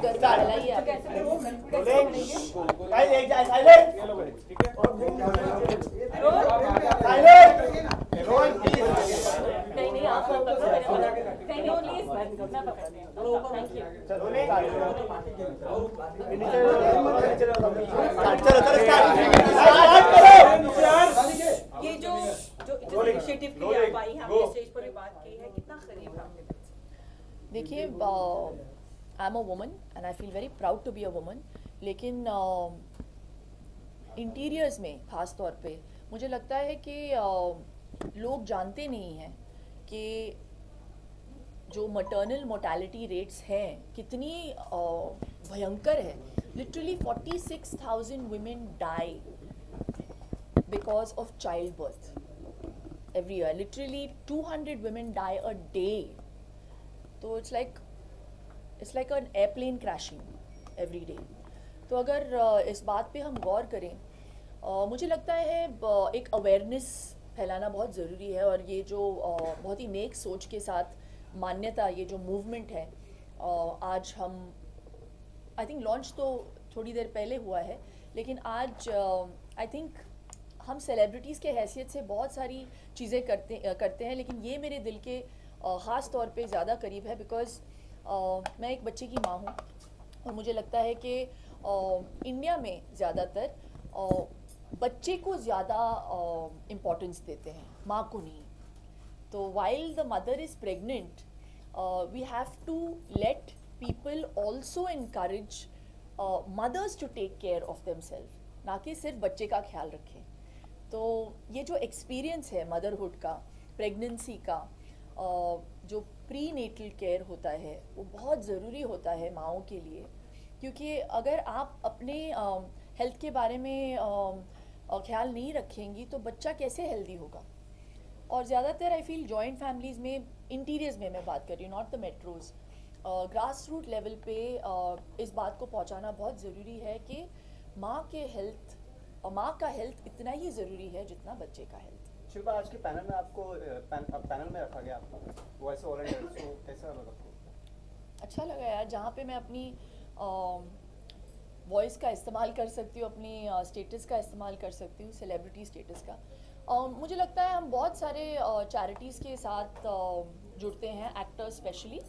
जो गर्मी फैलाई है आप। नहीं आप लोग ये जो इनिशिएटिव की आप आई हैं, हमने स्टेज पर भी बात की है, कितना करीब है आपके दिल से? देखिए, I am a woman and I feel very proud to be a woman, लेकिन इंटीरियर्स में ख़ास तौर पे मुझे लगता है कि लोग जानते नहीं हैं कि जो मटर्नल मोर्टेलिटी रेट्स हैं कितनी भयंकर है। Literally 46,000 women die because of childbirth every year. Literally 200 women die a day. तो it's like an airplane crashing every day. तो अगर इस बात पे हम गौर करें, मुझे लगता है एक अवेयरनेस फैलाना बहुत ज़रूरी है। और ये जो बहुत ही नेक सोच के साथ मान्यता, ये जो मूवमेंट है, आज हम आई थिंक लॉन्च तो थोड़ी देर पहले हुआ है, लेकिन आज आई थिंक हम सेलिब्रिटीज़ के हैसियत से बहुत सारी चीज़ें करते हैं, लेकिन ये मेरे दिल के ख़ास तौर पे ज़्यादा करीब है बिकॉज़ मैं एक बच्चे की माँ हूँ और मुझे लगता है कि इंडिया में ज़्यादातर बच्चे को ज़्यादा इम्पोर्टेंस देते हैं, माँ को नहीं। तो while the mother is pregnant, we have to let people also encourage mothers to take care of themselves, ना कि सिर्फ बच्चे का ख्याल रखें। तो ये जो एक्सपीरियंस है मदरहुड का, प्रेगनेंसी का, जो प्री नेटल केयर होता है वो बहुत ज़रूरी होता है माँओं के लिए, क्योंकि अगर आप अपने हेल्थ के बारे में ख्याल नहीं रखेंगी तो बच्चा कैसे हेल्दी होगा। और ज़्यादातर आई फील जॉइंट फैमिलीज़ में, इंटीरियर्स में मैं बात कर रही हूँ, not the metros, grass root level पे इस बात को पहुँचाना बहुत ज़रूरी है कि माँ के हेल्थ और माँ का हेल्थ इतना ही ज़रूरी है जितना बच्चे का हेल्थ। शिल्पा, आज के पैनल में आपको पैनल में रखा गया आपको वॉइस ऑल एंड तो कैसा लगा आपको? अच्छा लगा यार, जहाँ पे मैं अपनी वॉइस का इस्तेमाल कर सकती हूँ, अपनी स्टेटस का इस्तेमाल कर सकती हूँ, सेलिब्रिटी स्टेटस का। मुझे लगता है हम बहुत सारे चैरिटीज़ के साथ जुड़ते हैं, एक्टर्स स्पेशली।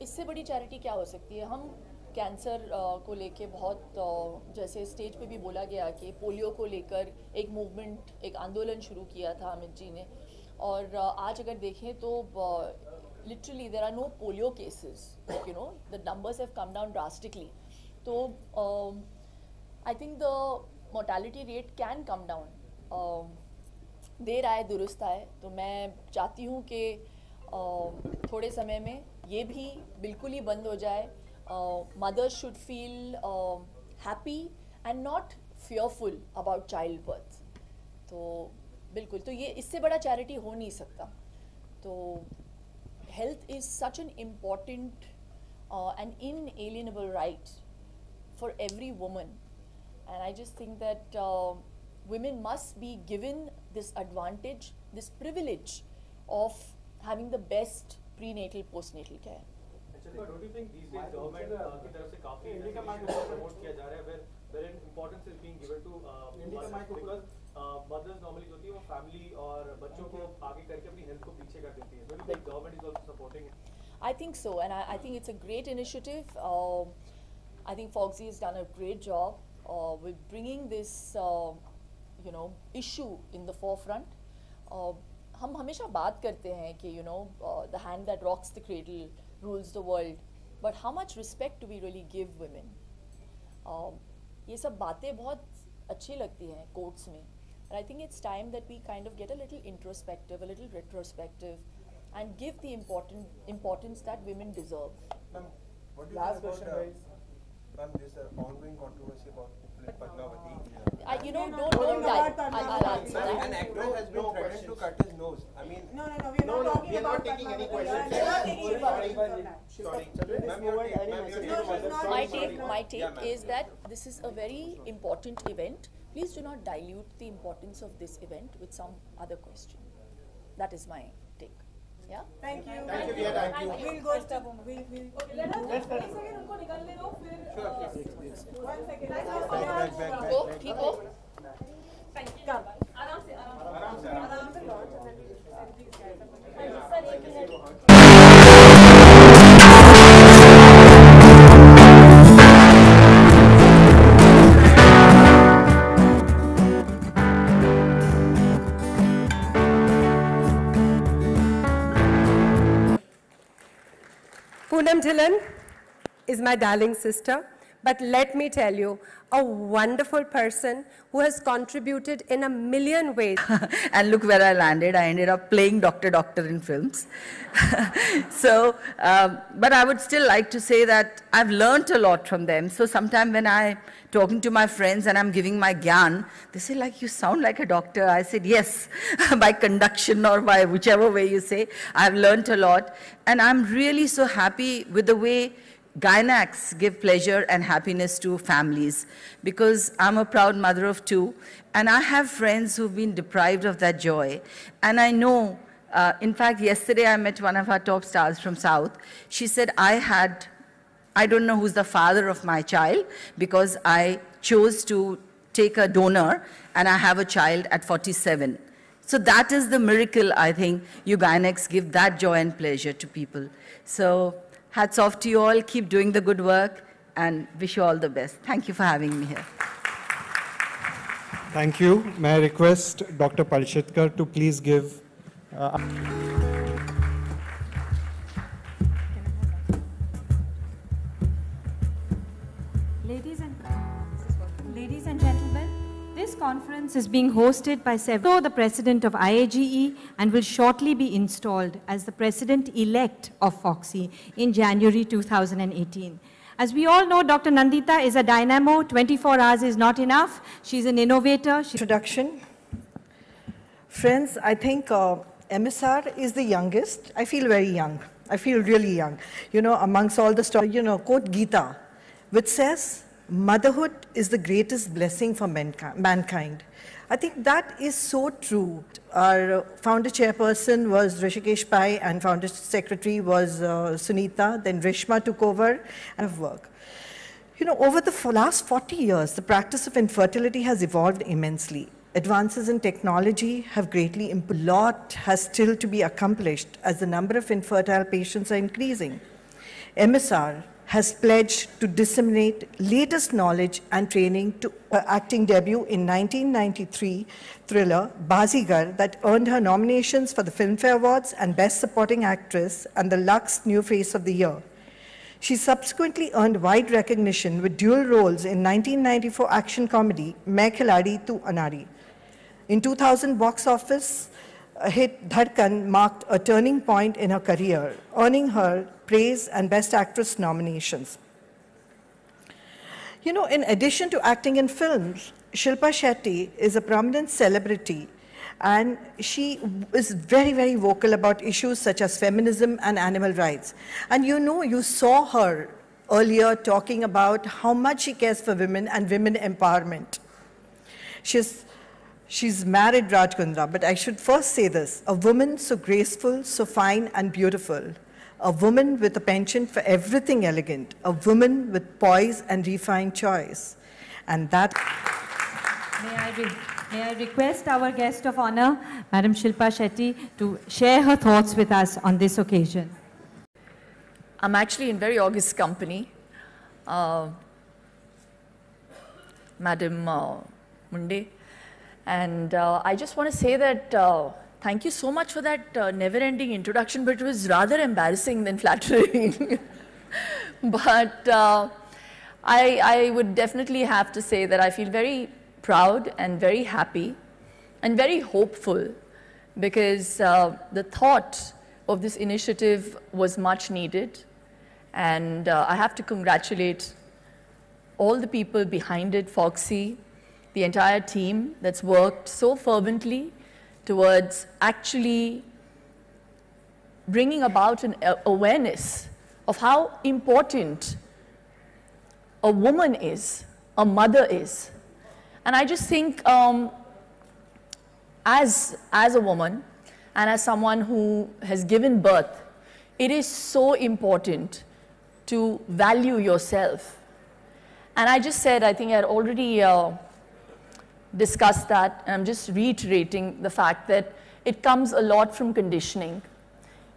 इससे बड़ी चैरिटी क्या हो सकती है। हम कैंसर को लेके बहुत जैसे स्टेज पे भी बोला गया कि पोलियो को लेकर एक मूवमेंट, एक आंदोलन शुरू किया था अमित जी ने। और आज अगर देखें तो literally there are no polio cases, you know the numbers have come down drastically. तो I think the mortality rate can come down. देर आए दुरुस्त आए, तो मैं चाहती हूँ कि थोड़े समय में ये भी बिल्कुल ही बंद हो जाए। Mothers should feel happy and not fearful about childbirth. तो बिल्कुल, तो ये इससे बड़ा चैरिटी हो नहीं सकता। तो health is such an important and inalienable right for every woman, and I just think that women must be given this advantage, this privilege of having the best prenatal postnatal care. Don't you think these days government की तरफ से काफी promote किया जा रहा है where importance is being given to mothers, because mothers normally जो होती है वो family और बच्चों को आगे करके अपनी health को पीछे कर देती है। Don't you think government is also supporting it? I think so, and I think it's a great initiative. I think Foxy has done a great job with bringing this issue in the forefront. हम हमेशा बात करते हैं कि the hand that rocks the cradle rules the world, but how much respect do we really give women? ये सब बातें बहुत अच्छी लगती हैं कोर्ट्स में, and I think it's time that we kind of get a little introspective, a little retrospective, and give the importance that women deserve. Ma'am, what do you think about ma'am, this ongoing controversy about Padmavati? Don't die. I'll answer that. An actor has been threatened to cut his nose. I mean, No, we are not taking any questions. We are not taking any questions. sorry, ma'am, My take is that this is a very important event. Please do not dilute the importance of this event with some other question. That is my take. Yeah. Thank you. Thank you, Via. Thank you. We'll go to okay, let us एक second उनको निकालने दो फिर 1 second. Go, keep go. Come. आराम से launch and then send these guys up. Poonam Dhillon is my darling sister, but let me tell you, a wonderful person who has contributed in a million ways. And look where I landed. I ended up playing Dr. in films. So, but I would still like to say that I've learned a lot from them. So sometimes when I'm talking to my friends and I'm giving my gyan, they say, like, you sound like a doctor. I said, yes, by conduction or by whichever way you say. I've learned a lot. And I'm really so happy with the way Gynacs give pleasure and happiness to families, because I'm a proud mother of 2, and I have friends who've been deprived of that joy. And I know, in fact, yesterday I met one of our top stars from South. She said, I don't know who's the father of my child, because I chose to take a donor and I have a child at 47. So that is the miracle, I think, you Gynacs give that joy and pleasure to people. So hats off to you all, keep doing the good work, and wish you all the best. Thank you for having me here. Thank you. May I request Dr. Palshetkar to please give... Ladies and gentlemen, this conference is being hosted by the President of IAGE and will shortly be installed as the President-elect of FOXI in January 2018. As we all know, Dr. Nandita is a dynamo. 24 hours is not enough. She's an innovator. Introduction. Friends, I think MSR is the youngest. I feel very young. I feel really young. You know, amongst all the stories, you know, quote Gita, which says, motherhood is the greatest blessing for mankind. I think that is so true. Our founder chairperson was Rishikesh Pai and founder secretary was Sunita, then Rishma took over and work. You know, over the last 40 years, the practice of infertility has evolved immensely. Advances in technology have greatly improved. A lot has still to be accomplished as the number of infertile patients are increasing. MSR has pledged to disseminate latest knowledge and training to acting debut in 1993 thriller Bazigar that earned her nominations for the Filmfare Awards and Best Supporting Actress and the Lux New Face of the Year. She subsequently earned wide recognition with dual roles in 1994 action comedy Main Khiladi Tu Anari. In 2000 box office hit Dhadkan marked a turning point in her career, earning her praise and Best Actress nominations. You know, in addition to acting in films, Shilpa Shetty is a prominent celebrity, and she is very, very vocal about issues such as feminism and animal rights. And you know, you saw her earlier talking about how much she cares for women and women empowerment. She's married Rajkundra, but I should first say this, a woman so graceful, so fine and beautiful, a woman with a penchant for everything elegant, a woman with poise and refined choice. And that... May I request our guest of honor, Madam Shilpa Shetty, to share her thoughts with us on this occasion. I'm actually in very august company. Madam Munde. And I just want to say that thank you so much for that never-ending introduction, but it was rather embarrassing than flattering. But I would definitely have to say that I feel very proud and very happy and very hopeful, because the thought of this initiative was much needed. And I have to congratulate all the people behind it, FOXI, the entire team that's worked so fervently towards actually bringing about an awareness of how important a woman is, a mother is. And I just think as a woman, and as someone who has given birth, it is so important to value yourself. And I just said, I think I had already discussed that, and I'm just reiterating the fact that it comes a lot from conditioning.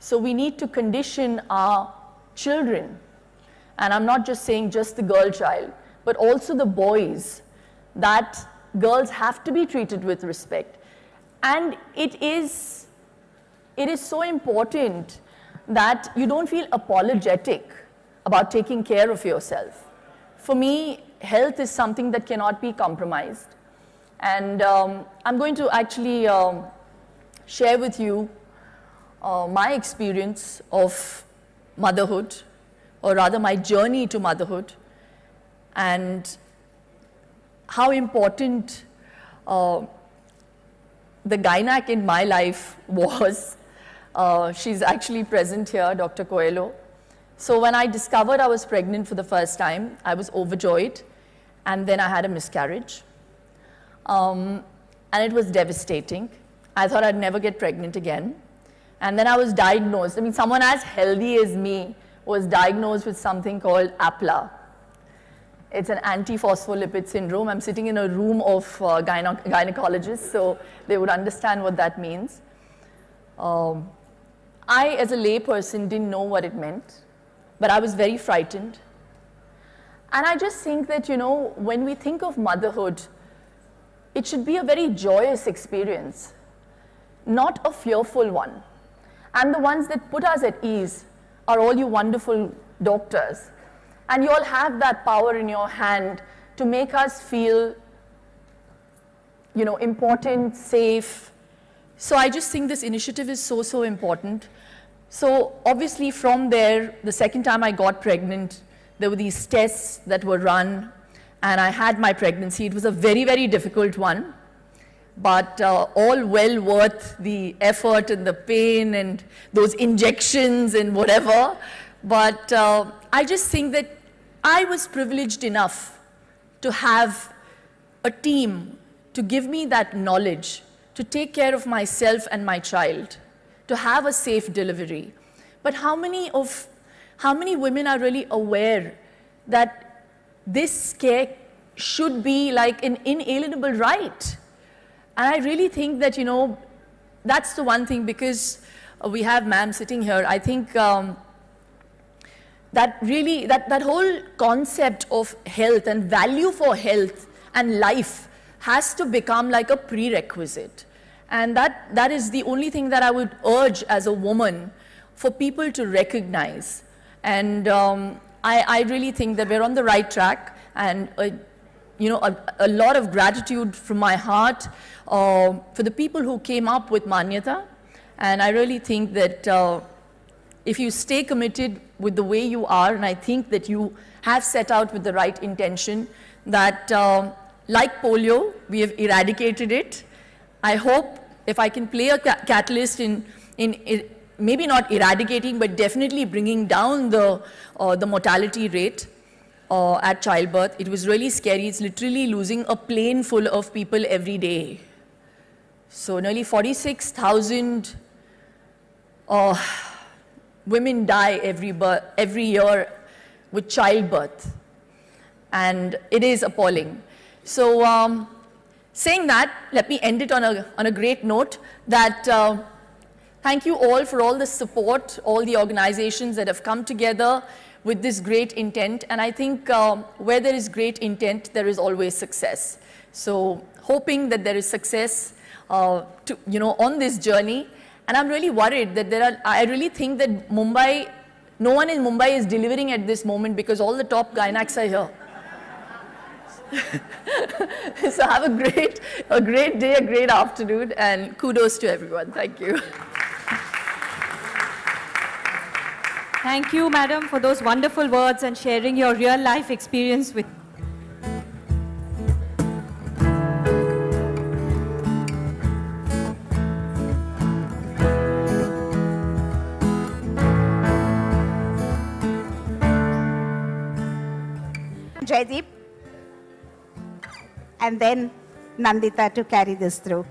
So we need to condition our children, and I'm not just saying just the girl child, but also the boys, that girls have to be treated with respect. And it is so important that you don't feel apologetic about taking care of yourself. For me, health is something that cannot be compromised. And I'm going to actually share with you my experience of motherhood, or rather my journey to motherhood, and how important the gynac in my life was. She's actually present here, Dr. Coelho. So when I discovered I was pregnant for the first time, I was overjoyed, and then I had a miscarriage. And it was devastating. I thought I'd never get pregnant again. And then I was diagnosed. I mean, someone as healthy as me was diagnosed with something called APLA. It's an antiphospholipid syndrome. I'm sitting in a room of gynecologists, so they would understand what that means. I, as a lay person, didn't know what it meant, but I was very frightened. And I just think that, you know, when we think of motherhood, it should be a very joyous experience, not a fearful one. And the ones that put us at ease are all you wonderful doctors. And you all have that power in your hand to make us feel, you know, important, safe. So I just think this initiative is so, so important. So obviously from there, the second time I got pregnant, there were these tests that were run, and I had my pregnancy. It was a very, very difficult one, but all well worth the effort and the pain and those injections and whatever. But I just think that I was privileged enough to have a team to give me that knowledge, to take care of myself and my child, to have a safe delivery. But how many women are really aware that this care should be like an inalienable right? And I really think that, you know, that's the one thing, because we have ma'am sitting here. I think that really, that whole concept of health and value for health and life has to become like a prerequisite. And that is the only thing that I would urge as a woman for people to recognize. And I really think that we're on the right track, and you know, a lot of gratitude from my heart for the people who came up with Manyata. And I really think that if you stay committed with the way you are, and I think that you have set out with the right intention, that like polio, we have eradicated it. I hope if I can play a catalyst in maybe not eradicating, but definitely bringing down the mortality rate at childbirth. It was really scary. It's literally losing a plane full of people every day. So nearly 46,000 women die every year with childbirth, and it is appalling. So saying that, let me end it on a great note, that thank you all for all the support, all the organizations that have come together with this great intent. And I think where there is great intent, there is always success. So hoping that there is success on this journey. And I'm really worried that I really think that Mumbai, no one in Mumbai is delivering at this moment, because all the top gynacs are here. So have a great day, a great afternoon, and kudos to everyone. Thank you. Thank you, madam, for those wonderful words and sharing your real life experience with. Jaideep, and then Nandita to carry this through.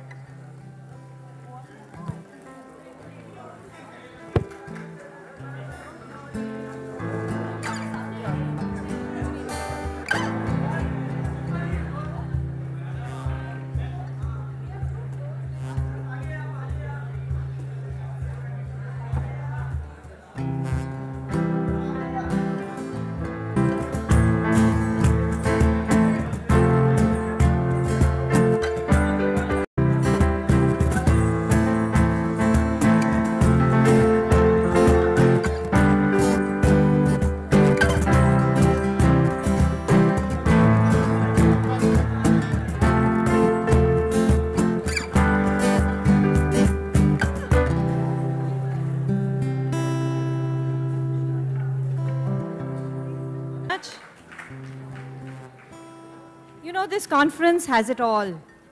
You know, this conference has it all.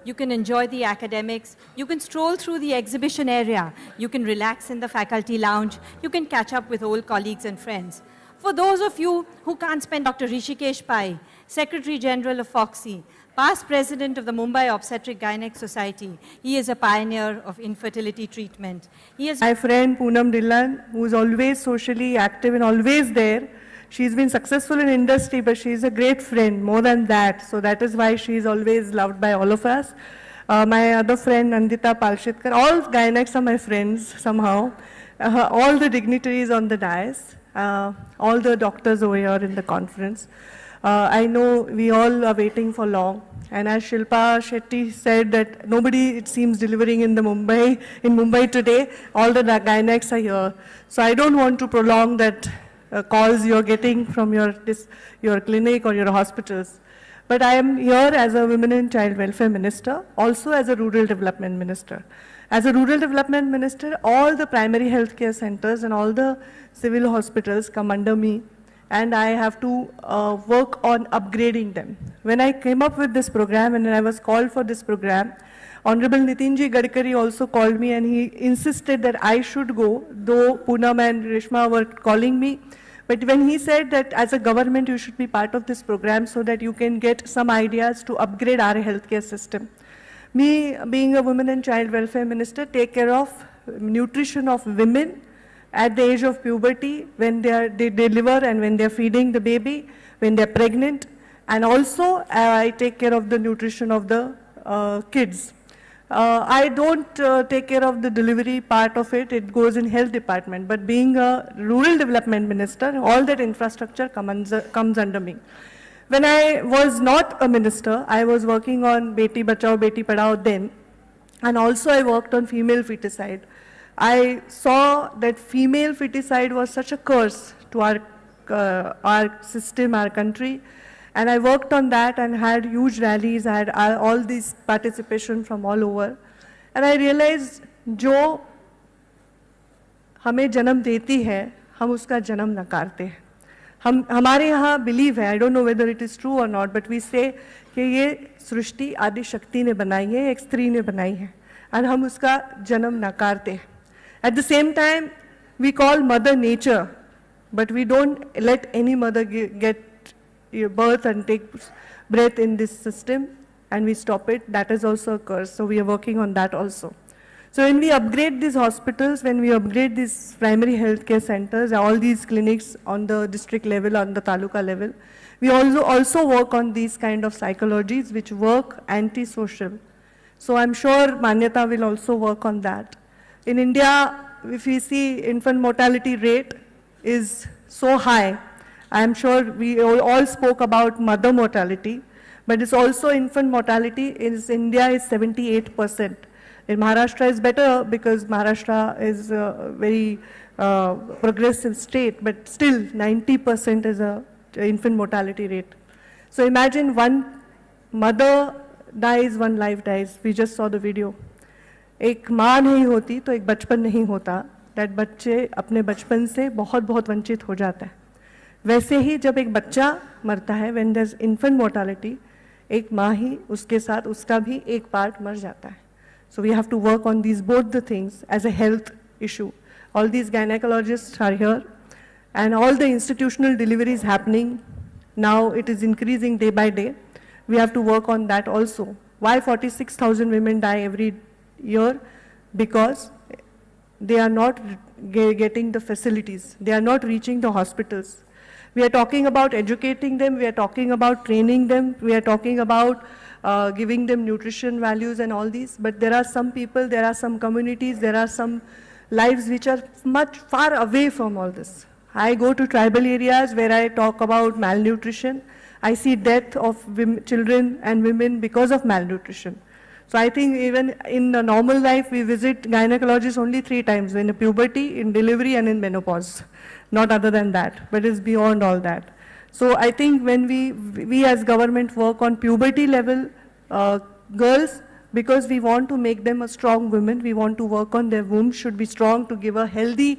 You can enjoy the academics, you can stroll through the exhibition area, you can relax in the faculty lounge, you can catch up with old colleagues and friends. For those of you who can't spend, Dr. Rishikesh Pai, Secretary General of FOXI, past president of the Mumbai Obstetric Gynec Society, he is a pioneer of infertility treatment. He is my friend Poonam Dhillon, who is always socially active and always there. She's been successful in industry, but she's a great friend, more than that. So that is why she's always loved by all of us. My other friend, Nandita Palshitkar, all gynecs are my friends somehow. All the dignitaries on the dais, all the doctors over here in the conference. I know we all are waiting for long. And as Shilpa Shetty said that nobody, it seems, delivering in Mumbai today, all the gynecs are here. So I don't want to prolong that calls you're getting from your clinic or your hospitals. But I am here as a Women and Child Welfare Minister, also as a Rural Development Minister. As a Rural Development Minister, all the primary healthcare centers and all the civil hospitals come under me, and I have to work on upgrading them. When I came up with this program and I was called for this program, Honorable Nitinji Gadkari also called me and he insisted that I should go, though Poonam and Rishma were calling me. But when he said that as a government you should be part of this program so that you can get some ideas to upgrade our healthcare system. Me, being a Women and Child Welfare Minister, take care of nutrition of women at the age of puberty, when they deliver and when they're feeding the baby, when they're pregnant, and also I take care of the nutrition of the kids. I don't take care of the delivery part of it, it goes in health department, but being a rural development minister, all that infrastructure comes under me. When I was not a minister, I was working on Beti Bachao, Beti Padhao then, and also I worked on female feticide. I saw that female feticide was such a curse to our system, our country, and I worked on that and had huge rallies, I had all this participation from all over. And I realized, जो हमें जन्म देती है, हम उसका जन्म नकारते हैं. हमारे यहाँ believe है, I don't know whether it is true or not, but we say कि ये सृष्टि आदि शक्ति ने बनाई है, एक स्त्री ने बनाई है, और हम उसका जन्म नकारते हैं. At the same time, we call Mother Nature, but we don't let any mother get birth and take breath in this system, and we stop it. That is also a curse, so we are working on that also. So when we upgrade these hospitals, when we upgrade these primary healthcare centers, all these clinics on the district level, on the taluka level, we also work on these kind of psychologies which work anti-social. So I'm sure Manyata will also work on that. In India, if we see infant mortality rate is so high, I am sure we all spoke about mother mortality, but it's also infant mortality in India is 78%. In Maharashtra is better because Maharashtra is a very progressive state, but still 90% is a infant mortality rate. So imagine one mother dies, one life dies. We just saw the video. एक माँ नहीं होती तो एक बचपन नहीं होता, that बच्चे अपने बचपन से बहुत वंचित हो जाता है. वैसे ही जब एक बच्चा मरता है, when there's infant mortality, एक माँ ही उसके साथ उसका भी एक पार्ट मर जाता है. So we have to work on these both the things as a health issue. All these gynecologists are here, and all the institutional delivery is happening. Now it is increasing day by day. We have to work on that also. Why 46,000 women die every year? Because they are not getting the facilities. They are not reaching the hospitals. We are talking about educating them. We are talking about training them. We are talking about giving them nutrition values and all these. But there are some people, there are some communities, there are some lives which are far away from all this. I go to tribal areas where I talk about malnutrition. I see death of children and women because of malnutrition. So I think even in a normal life, we visit gynecologists only 3 times, in puberty, in delivery, and in menopause. Not other than that, but it's beyond all that. So I think when we as government work on puberty level girls, because we want to make them a strong woman, we want to work on their womb should be strong to give a healthy,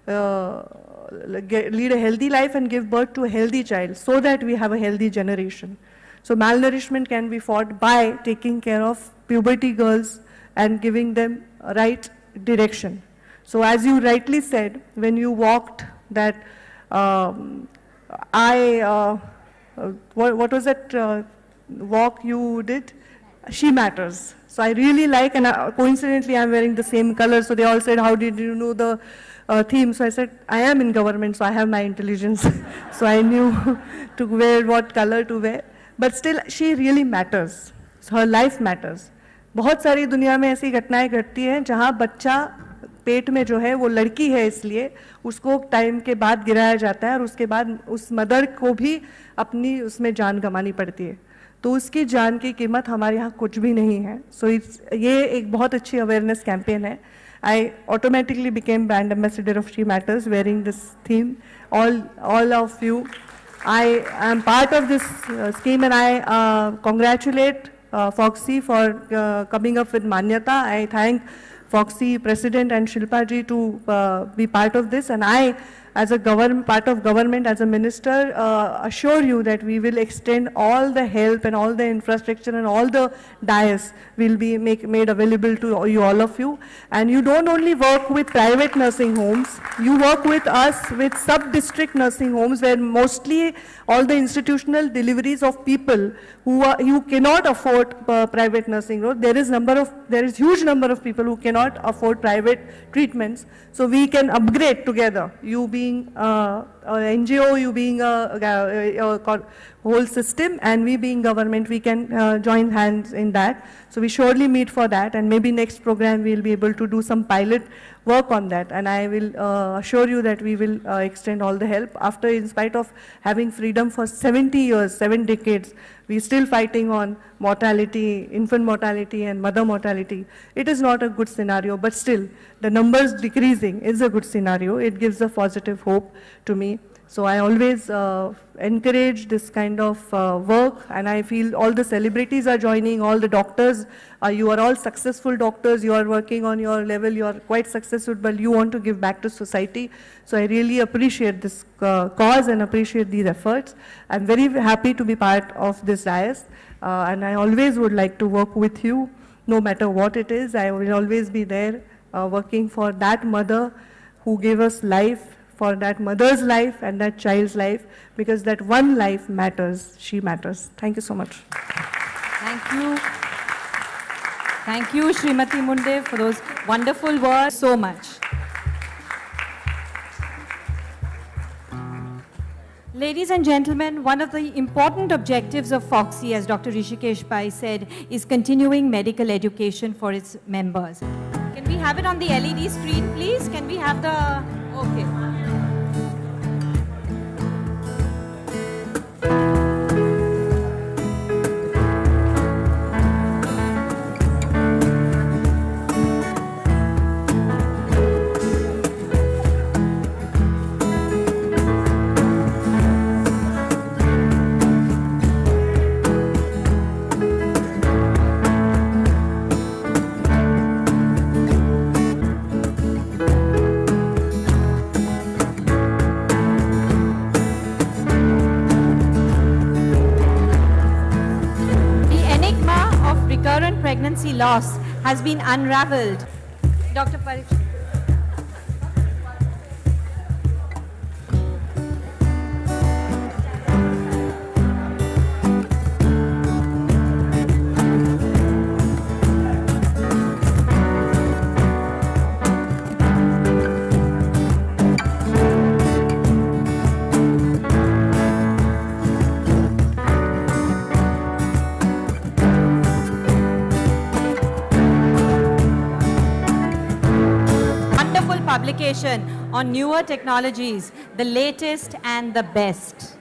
lead a healthy life and give birth to a healthy child so that we have a healthy generation. So malnourishment can be fought by taking care of puberty girls and giving them right direction. So as you rightly said, when you walked that, what was that walk you did? She Matters. So I really like, and coincidentally I'm wearing the same color, so they all said, how did you know the theme? So I said, I am in government, so I have my intelligence. So I knew to wear what color to wear. But still, she really matters. So her life matters. बहुत सारी दुनिया में ऐसी घटनाएं घटती हैं जहाँ बच्चा पेट में जो है वो लड़की है इसलिए उसको टाइम के बाद गिराया जाता है और उसके बाद उस मदर को भी अपनी उसमें जान गंवानी पड़ती है, तो उसकी जान की कीमत हमारे यहाँ कुछ भी नहीं है. सो ये एक बहुत अच्छी अवेयरनेस कैंपेन है. I automatically became brand ambassador of She Matters wearing this theme. All of you, I am part of this scheme, and I congratulate Foxy for coming up with Manyata. I thank Foxy President and Shilpa ji to be part of this, and I, as a part of government, as a minister, assure you that we will extend all the help and all the infrastructure and all the dais will be made available to you, all of you. And you don't only work with private nursing homes, you work with us with sub-district nursing homes where mostly all the institutional deliveries of people who cannot afford private nursing homes. There is huge number of people who cannot afford private treatments. So we can upgrade together. You being an NGO, you being a whole system, and we being government, we can join hands in that. So we surely meet for that, and maybe next program we'll be able to do some pilot work on that. And I will assure you that we will extend all the help. After, in spite of having freedom for 70 years, 7 decades, we're still fighting on mortality, infant mortality and mother mortality. It is not a good scenario, but still, the numbers decreasing is a good scenario. It gives a positive hope to me. So I always encourage this kind of work, and I feel all the celebrities are joining, all the doctors, you are all successful doctors, you are working on your level, you are quite successful, but you want to give back to society. So I really appreciate this cause and appreciate these efforts. I'm very happy to be part of this dais, and I always would like to work with you, no matter what it is. I will always be there working for that mother who gave us life, for that mother's life and that child's life, because that one life matters. She matters. Thank you so much. Thank you. Thank you, Srimati Munde, for those wonderful words so much. Ladies and gentlemen, one of the important objectives of Foxy, as Dr. Rishikesh Pai said, is continuing medical education for its members. Can we have it on the LED screen, please? Can we have the... Okay. Pregnancy loss has been unraveled. Dr. Parikshit. Publication on newer technologies, the latest and the best.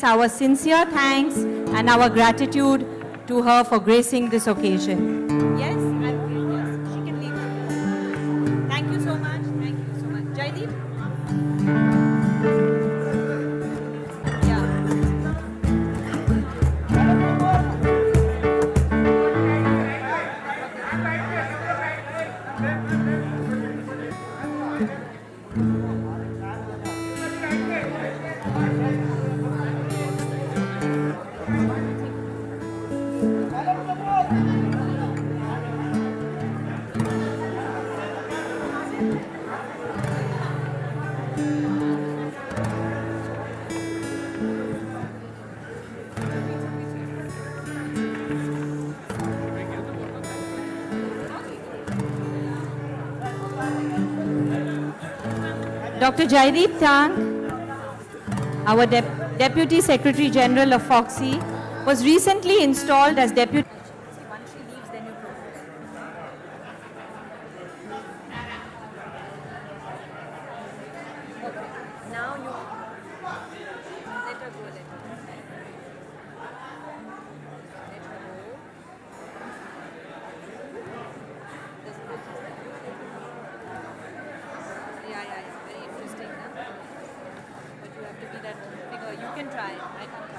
express our sincere thanks and our gratitude to her for gracing this occasion. Yes, yes, she can leave. Thank you so much. Thank you so much. Jaideep? Dr. Jaideep Tang, our Deputy Secretary General of FOXI, was recently installed as Deputy. Once she leaves, then you propose. Okay. Now you let her go. Let her go. Yeah. Very interesting, huh? But you have to be that figure. You can try. I can't.